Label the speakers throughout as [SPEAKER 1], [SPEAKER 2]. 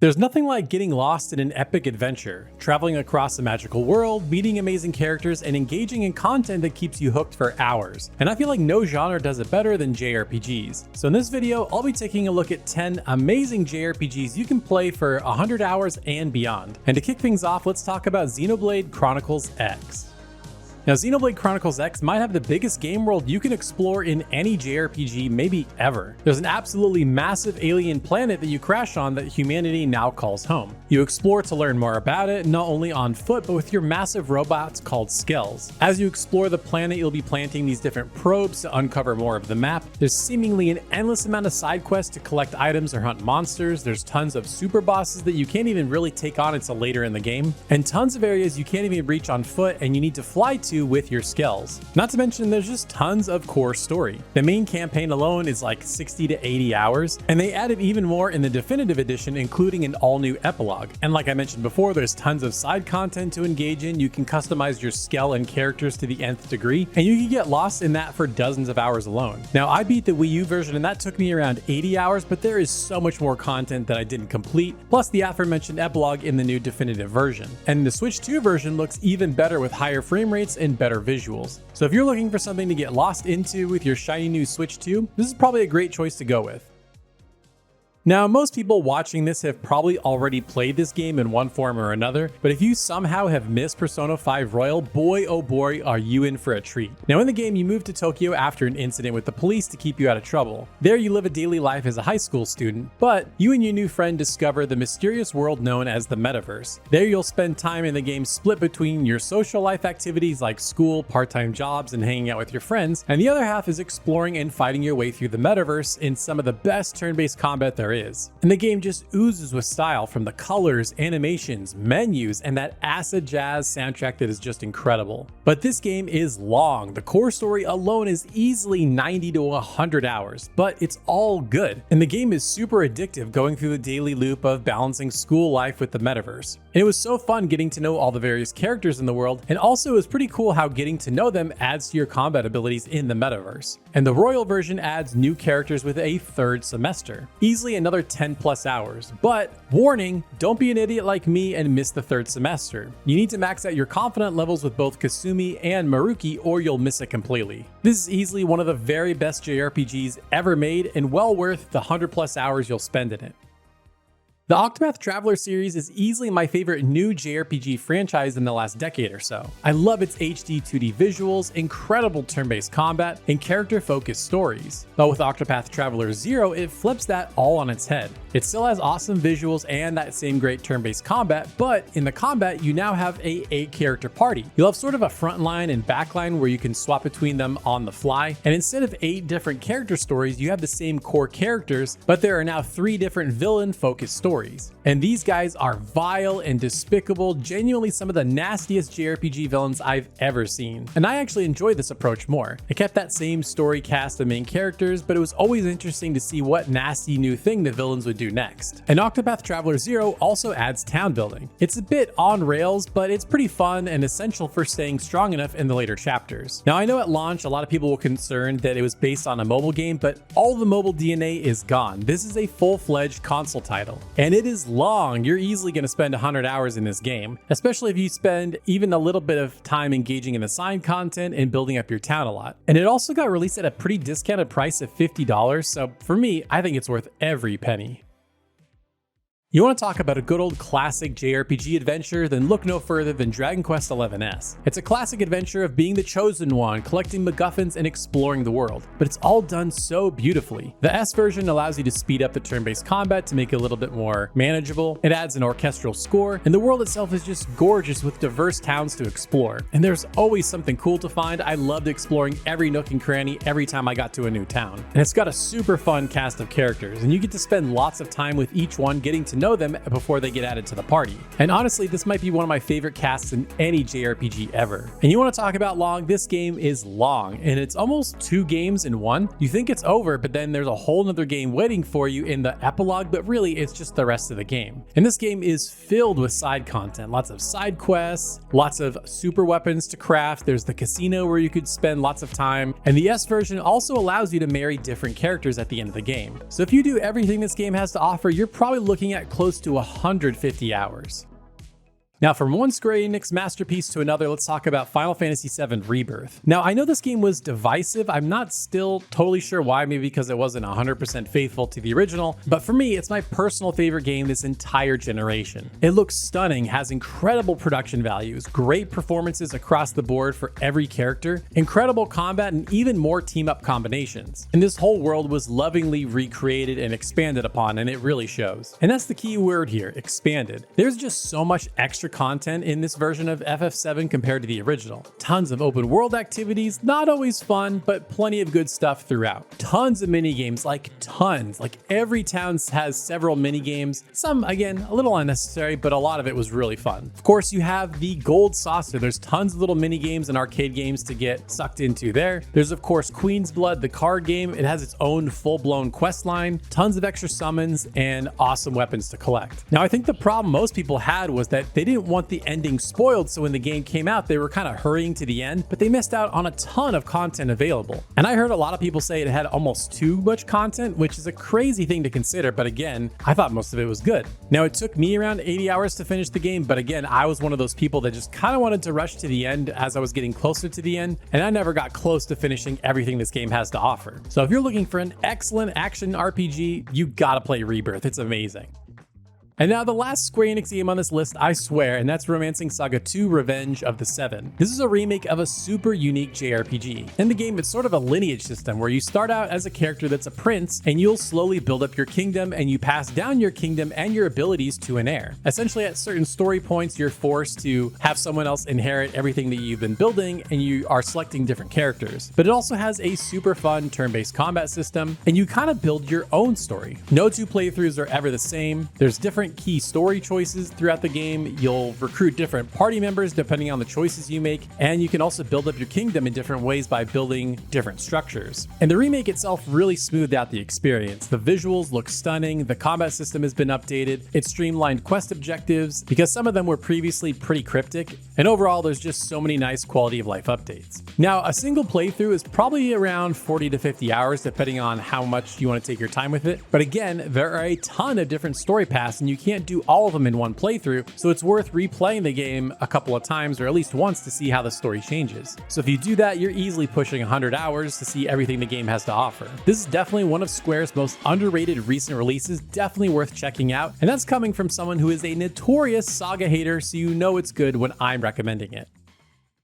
[SPEAKER 1] There's nothing like getting lost in an epic adventure, traveling across a magical world, meeting amazing characters, and engaging in content that keeps you hooked for hours. And I feel like no genre does it better than JRPGs. So in this video, I'll be taking a look at 10 amazing JRPGs you can play for 100 hours and beyond. And to kick things off, let's talk about Xenoblade Chronicles X. Now, Xenoblade Chronicles X might have the biggest game world you can explore in any JRPG, maybe ever. There's an absolutely massive alien planet that you crash on that humanity now calls home. You explore to learn more about it, not only on foot, but with your massive robots called Skells. As you explore the planet, you'll be planting these different probes to uncover more of the map. There's seemingly an endless amount of side quests to collect items or hunt monsters. There's tons of super bosses that you can't even really take on until later in the game, and tons of areas you can't even reach on foot and you need to fly to with your Skells. Not to mention there's just tons of core story. The main campaign alone is like 60 to 80 hours, and they added even more in the definitive edition, including an all-new epilogue. And like I mentioned before, there's tons of side content to engage in. You can customize your Skell and characters to the nth degree, and you can get lost in that for dozens of hours alone. Now, I beat the Wii U version and that took me around 80 hours, but there is so much more content that I didn't complete, plus the aforementioned epilogue in the new definitive version. And the Switch 2 version looks even better with higher frame rates and better visuals. So if you're looking for something to get lost into with your shiny new Switch 2, this is probably a great choice to go with. Now, most people watching this have probably already played this game in one form or another, but if you somehow have missed Persona 5 Royal, boy oh boy are you in for a treat. Now in the game, you move to Tokyo after an incident with the police to keep you out of trouble. There you live a daily life as a high school student, but you and your new friend discover the mysterious world known as the Metaverse. There you'll spend time in the game split between your social life activities like school, part-time jobs, and hanging out with your friends, and the other half is exploring and fighting your way through the Metaverse in some of the best turn-based combat there is. And the game just oozes with style, from the colors, animations, menus, and that acid jazz soundtrack that is just incredible. But this game is long. The core story alone is easily 90 to 100 hours, but it's all good. And the game is super addictive, going through the daily loop of balancing school life with the Metaverse. And it was so fun getting to know all the various characters in the world, and also it was pretty cool how getting to know them adds to your combat abilities in the Metaverse. And the Royal version adds new characters with a third semester. Easily another 10 plus hours. But warning, don't be an idiot like me and miss the third semester. You need to max out your confident levels with both Kasumi and Maruki or you'll miss it completely. This is easily one of the very best JRPGs ever made and well worth the 100 plus hours you'll spend in it. The Octopath Traveler series is easily my favorite new JRPG franchise in the last decade or so. I love its HD 2D visuals, incredible turn-based combat, and character-focused stories. But with Octopath Traveler 0, it flips that all on its head. It still has awesome visuals and that same great turn-based combat, but in the combat, you now have a 8-character party. You'll have sort of a front line and back line where you can swap between them on the fly, and instead of 8 different character stories, you have the same core characters, but there are now 3 different villain-focused stories. And these guys are vile and despicable, genuinely some of the nastiest JRPG villains I've ever seen. And I actually enjoyed this approach more. It kept that same story cast of main characters, but it was always interesting to see what nasty new thing the villains would do next. And Octopath Traveler 0 also adds town building. It's a bit on rails, but it's pretty fun and essential for staying strong enough in the later chapters. Now I know at launch a lot of people were concerned that it was based on a mobile game, but all the mobile DNA is gone. This is a full-fledged console title. And it is long. You're easily going to spend 100 hours in this game, especially if you spend even a little bit of time engaging in the side content and building up your town a lot. And it also got released at a pretty discounted price of $50, so for me, I think it's worth every penny. You want to talk about a good old classic JRPG adventure? Then look no further than Dragon Quest XI's. It's a classic adventure of being the chosen one, collecting MacGuffins and exploring the world, but it's all done so beautifully. The S version allows you to speed up the turn-based combat to make it a little bit more manageable. It adds an orchestral score, and the world itself is just gorgeous with diverse towns to explore. And there's always something cool to find. I loved exploring every nook and cranny every time I got to a new town. And it's got a super fun cast of characters, and you get to spend lots of time with each one getting to know them before they get added to the party. And honestly, this might be one of my favorite casts in any JRPG ever. And you want to talk about long? This game is long, and it's almost 2 games in one. You think it's over, but then there's a whole nother game waiting for you in the epilogue, but really it's just the rest of the game. And this game is filled with side content, lots of side quests, lots of super weapons to craft. There's the casino where you could spend lots of time, and the S version also allows you to marry different characters at the end of the game. So if you do everything this game has to offer, you're probably looking at close to 150 hours. Now, from one Square Enix masterpiece to another, let's talk about Final Fantasy VII Rebirth. Now, I know this game was divisive. I'm not still totally sure why, maybe because it wasn't 100% faithful to the original, but for me, it's my personal favorite game this entire generation. It looks stunning, has incredible production values, great performances across the board for every character, incredible combat, and even more team-up combinations. And this whole world was lovingly recreated and expanded upon, and it really shows. And that's the key word here, expanded. There's just so much extra content in this version of FF7 compared to the original. Tons of open world activities, not always fun, but plenty of good stuff throughout. Tons of mini games, like tons. Like every town has several mini games. Some, again, a little unnecessary, but a lot of it was really fun. Of course, you have the gold saucer. There's tons of little mini games and arcade games to get sucked into there. There's of course Queen's Blood, the card game. It has its own full-blown quest line, tons of extra summons, and awesome weapons to collect. Now, I think the problem most people had was that they didn't want the ending spoiled, so when the game came out, they were kind of hurrying to the end, but they missed out on a ton of content available. And I heard a lot of people say it had almost too much content, which is a crazy thing to consider, but again, I thought most of it was good. Now, it took me around 80 hours to finish the game, but again, I was one of those people that just kind of wanted to rush to the end as I was getting closer to the end, and I never got close to finishing everything this game has to offer. So if you're looking for an excellent action RPG, you gotta play Rebirth. It's amazing. And now the last Square Enix game on this list, I swear, and that's Romancing Saga 2: Revenge of the Seven. This is a remake of a super unique JRPG. In the game, it's sort of a lineage system where you start out as a character that's a prince, and you'll slowly build up your kingdom, and you pass down your kingdom and your abilities to an heir. Essentially, at certain story points, you're forced to have someone else inherit everything that you've been building, and you are selecting different characters. But it also has a super fun turn-based combat system, and you kind of build your own story. No two playthroughs are ever the same. There's different key story choices throughout the game. You'll recruit different party members depending on the choices you make, and you can also build up your kingdom in different ways by building different structures. And the remake itself really smoothed out the experience. The visuals look stunning, the combat system has been updated, it streamlined quest objectives because some of them were previously pretty cryptic, and overall there's just so many nice quality of life updates. Now, a single playthrough is probably around 40 to 50 hours depending on how much you want to take your time with it, but again, there are a ton of different story paths and you can't do all of them in one playthrough, so it's worth replaying the game a couple of times or at least once to see how the story changes. So if you do that, you're easily pushing 100 hours to see everything the game has to offer. This is definitely one of Square's most underrated recent releases, definitely worth checking out, and that's coming from someone who is a notorious Saga hater, so you know it's good when I'm recommending it.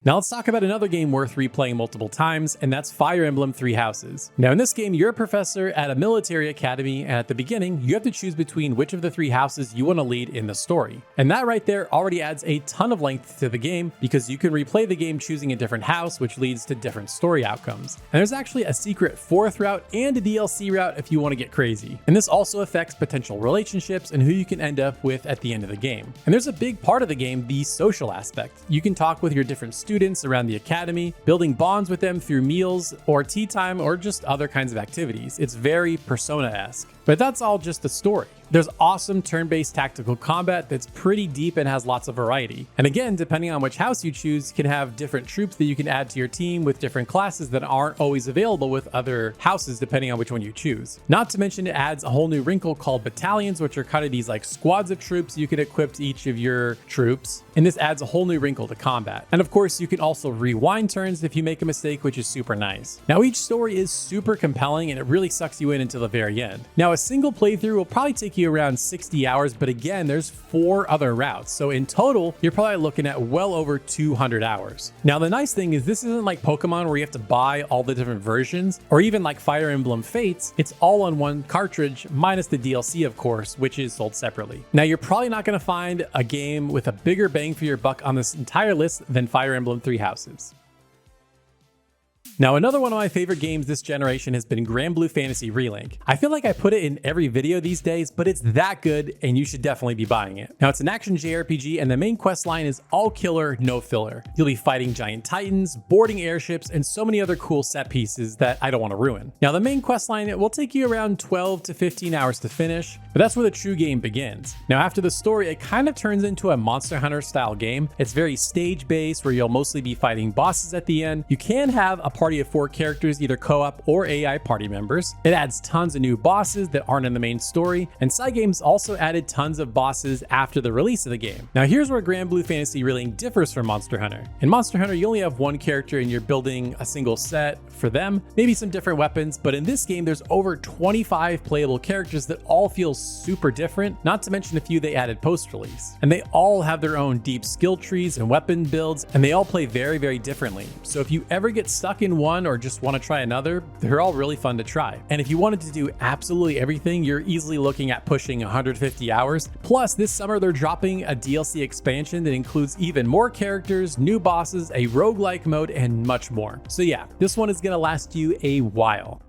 [SPEAKER 1] Now let's talk about another game worth replaying multiple times, and that's Fire Emblem Three Houses. Now in this game, you're a professor at a military academy, and at the beginning, you have to choose between which of the three houses you want to lead in the story. And that right there already adds a ton of length to the game, because you can replay the game choosing a different house, which leads to different story outcomes. And there's actually a secret fourth route and a DLC route if you want to get crazy. And this also affects potential relationships and who you can end up with at the end of the game. And there's a big part of the game, the social aspect. You can talk with your different students around the academy, building bonds with them through meals or tea time or just other kinds of activities. It's very Persona-esque. But that's all just the story. There's awesome turn-based tactical combat that's pretty deep and has lots of variety. And again, depending on which house you choose, you can have different troops that you can add to your team with different classes that aren't always available with other houses depending on which one you choose. Not to mention it adds a whole new wrinkle called battalions, which are kind of these like squads of troops you can equip to each of your troops. And this adds a whole new wrinkle to combat. And of course, you can also rewind turns if you make a mistake, which is super nice. Now, each story is super compelling and it really sucks you in until the very end. Now, a single playthrough will probably take you around 60 hours, but again, there's 4 other routes. So in total, you're probably looking at well over 200 hours. Now, the nice thing is this isn't like Pokemon where you have to buy all the different versions, or even like Fire Emblem Fates. It's all on one cartridge, minus the DLC, of course, which is sold separately. Now, you're probably not going to find a game with a bigger bang for your buck on this entire list than Fire Emblem Three Houses. Now, another one of my favorite games this generation has been Grand Blue Fantasy Relink. I feel like I put it in every video these days, but it's that good and you should definitely be buying it. Now, it's an action JRPG and the main quest line is all killer, no filler. You'll be fighting giant titans, boarding airships, and so many other cool set pieces that I don't want to ruin. Now, the main quest line will take you around 12 to 15 hours to finish, but that's where the true game begins. Now, after the story, it kind of turns into a Monster Hunter style game. It's very stage-based where you'll mostly be fighting bosses at the end. You can have a party party of 4 characters, either co-op or AI party members. It adds tons of new bosses that aren't in the main story, and Cygames also added tons of bosses after the release of the game. Now here's where Grand Blue Fantasy really differs from Monster Hunter. In Monster Hunter, you only have one character and you're building a single set for them, maybe some different weapons, but in this game there's over 25 playable characters that all feel super different, not to mention a few they added post-release. And they all have their own deep skill trees and weapon builds, and they all play very, very differently. So if you ever get stuck in one or just want to try another, they're all really fun to try. And if you wanted to do absolutely everything, you're easily looking at pushing 150 hours. Plus, this summer they're dropping a DLC expansion that includes even more characters, new bosses, a roguelike mode, and much more. So yeah, this one is gonna last you a while.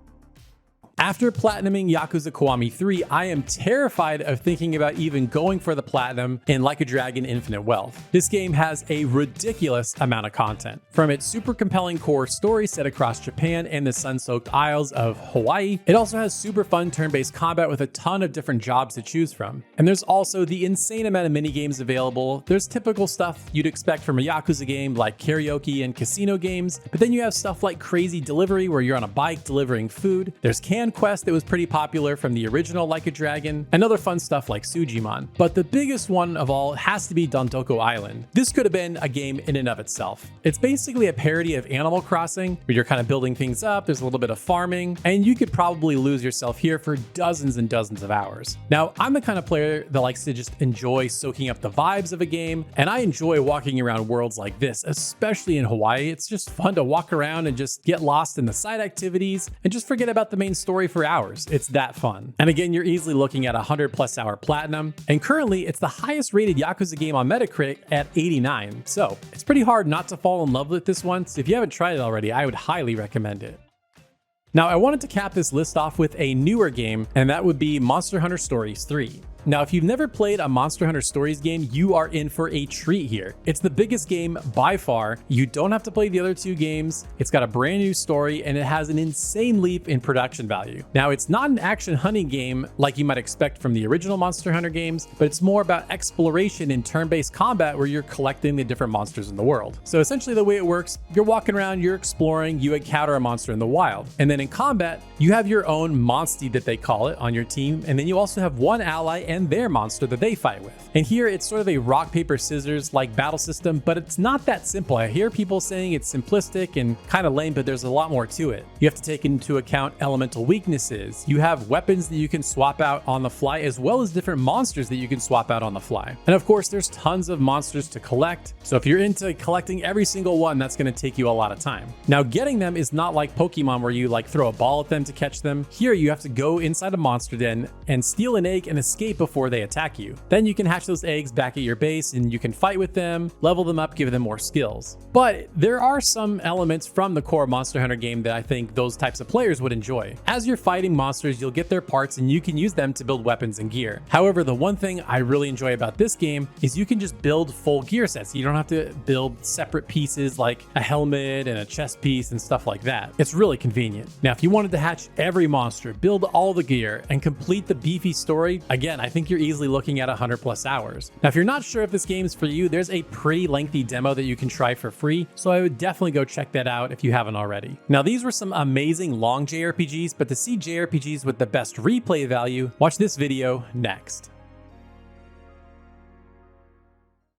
[SPEAKER 1] After platinuming Yakuza Kiwami 3, I am terrified of thinking about even going for the platinum in Like a Dragon Infinite Wealth. This game has a ridiculous amount of content. From its super compelling core story set across Japan and the sun-soaked isles of Hawaii, it also has super fun turn-based combat with a ton of different jobs to choose from. And there's also the insane amount of minigames available. There's typical stuff you'd expect from a Yakuza game like karaoke and casino games, but then you have stuff like crazy delivery where you're on a bike delivering food. There's quest that was pretty popular from the original Like a Dragon, and other fun stuff like Sujimon. But the biggest one of all has to be Dondoko Island. This could have been a game in and of itself. It's basically a parody of Animal Crossing, where you're kind of building things up, there's a little bit of farming, and you could probably lose yourself here for dozens and dozens of hours. Now, I'm the kind of player that likes to just enjoy soaking up the vibes of a game, and I enjoy walking around worlds like this, especially in Hawaii. It's just fun to walk around and just get lost in the side activities and just forget about the main story for hours. It's that fun. And again, you're easily looking at 100+ hour platinum, and currently it's the highest rated Yakuza game on Metacritic at 89. So it's pretty hard not to fall in love with this one. So if you haven't tried it already, I would highly recommend it. Now, I wanted to cap this list off with a newer game, and that would be Monster Hunter Stories 3. Now, if you've never played a Monster Hunter Stories game, you are in for a treat here. It's the biggest game by far. You don't have to play the other 2 games. It's got a brand new story, and it has an insane leap in production value. Now, it's not an action hunting game like you might expect from the original Monster Hunter games, but it's more about exploration and turn-based combat where you're collecting the different monsters in the world. So essentially the way it works, you're walking around, you're exploring, you encounter a monster in the wild. And then in combat, you have your own monstie that they call it on your team, and then you also have one ally and their monster that they fight with. And here it's sort of a rock, paper, scissors like battle system, but it's not that simple. I hear people saying it's simplistic and kind of lame, but there's a lot more to it. You have to take into account elemental weaknesses. You have weapons that you can swap out on the fly, as well as different monsters that you can swap out on the fly. And of course, there's tons of monsters to collect. So if you're into collecting every single one, that's going to take you a lot of time. Now, getting them is not like Pokemon where you like throw a ball at them to catch them. Here, you have to go inside a monster den and steal an egg and escape before they attack you. Then you can hatch those eggs back at your base and you can fight with them, level them up, give them more skills. But there are some elements from the core Monster Hunter game that I think those types of players would enjoy. As you're fighting monsters, you'll get their parts and you can use them to build weapons and gear. However, the one thing I really enjoy about this game is you can just build full gear sets. You don't have to build separate pieces like a helmet and a chest piece and stuff like that. It's really convenient. Now, if you wanted to hatch every monster, build all the gear, and complete the beefy story, again, I think you're easily looking at 100+ hours. Now, if you're not sure if this game's for you, there's a pretty lengthy demo that you can try for free, so I would definitely go check that out if you haven't already. Now, these were some amazing long JRPGs, but to see JRPGs with the best replay value, watch this video next.